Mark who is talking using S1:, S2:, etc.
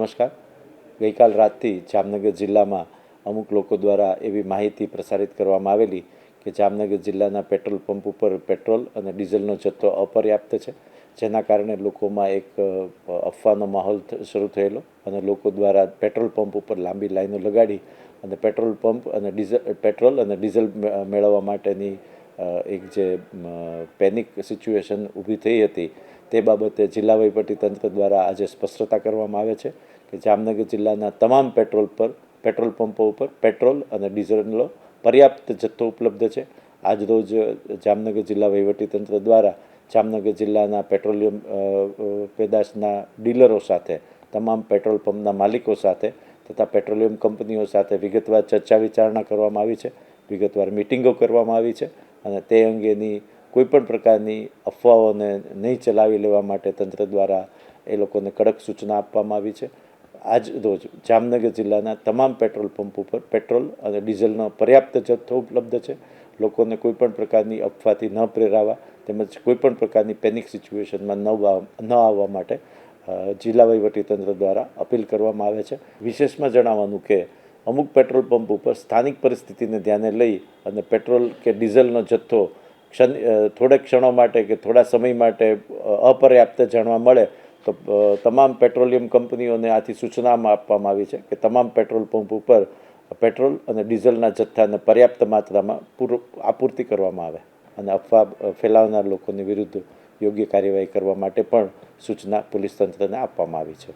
S1: નમસ્કાર. ગઈકાલ રાતથી જામનગર જિલ્લામાં અમુક લોકો દ્વારા એવી માહિતી પ્રસારિત કરવામાં આવેલી કે જામનગર જિલ્લાના પેટ્રોલ પંપ ઉપર પેટ્રોલ અને ડીઝલનો જથ્થો અપર્યાપ્ત છે, જેના કારણે લોકોમાં એક અફવાનો માહોલ શરૂ થયેલો અને લોકો દ્વારા પેટ્રોલ પંપ ઉપર લાંબી લાઈનો લગાડી અને પેટ્રોલ અને ડીઝલ મેળવવા માટેની એક જે પેનિક સિચ્યુએશન ઊભી થઈ હતી તે બાબતે જિલ્લા વહીવટીતંત્ર દ્વારા આજે સ્પષ્ટતા કરવામાં આવે છે કે જામનગર જિલ્લાના તમામ પેટ્રોલ પંપો ઉપર પેટ્રોલ અને ડીઝલનો પર્યાપ્ત જથ્થો ઉપલબ્ધ છે. આજરોજ જામનગર જિલ્લા વહીવટીતંત્ર દ્વારા જામનગર જિલ્લાના પેટ્રોલિયમ પેદાશના ડીલરો સાથે, તમામ પેટ્રોલ પંપના માલિકો સાથે તથા પેટ્રોલિયમ કંપનીઓ સાથે વિગતવાર ચર્ચા વિચારણા કરવામાં આવી છે, વિગતવાર મિટિંગો કરવામાં આવી છે અને તે અંગેની કોઈપણ પ્રકારની અફવાઓને નહીં ચલાવી લેવા માટે તંત્ર દ્વારા એ લોકોને કડક સૂચના આપવામાં આવી છે. આજ રોજ જામનગર જિલ્લાના તમામ પેટ્રોલ પંપ ઉપર પેટ્રોલ અને ડીઝલનો પર્યાપ્ત જથ્થો ઉપલબ્ધ છે. લોકોને કોઈપણ પ્રકારની અફવાથી ન પ્રેરાવા તેમજ કોઈપણ પ્રકારની પેનિક સિચ્યુએશનમાં ન આવવા માટે જિલ્લા વહીવટીતંત્ર દ્વારા અપીલ કરવામાં આવે છે. વિશેષમાં જણાવવાનું કે અમુક પેટ્રોલ પંપ ઉપર સ્થાનિક પરિસ્થિતિને ધ્યાને લઈ અને પેટ્રોલ કે ડીઝલનો જથ્થો થોડાક ક્ષણો માટે કે થોડા સમય માટે અપર્યાપ્ત જાણવા મળે તો તમામ પેટ્રોલિયમ કંપનીઓને આથી સૂચનામાં આપવામાં આવી છે કે તમામ પેટ્રોલ પંપ ઉપર પેટ્રોલ અને ડીઝલના જથ્થાને પર્યાપ્ત માત્રામાં આપૂર્તિ કરવામાં આવે અને અફવા ફેલાવનાર લોકોની વિરુદ્ધ યોગ્ય કાર્યવાહી કરવા માટે પણ સૂચના પોલીસ તંત્રને આપવામાં આવી છે.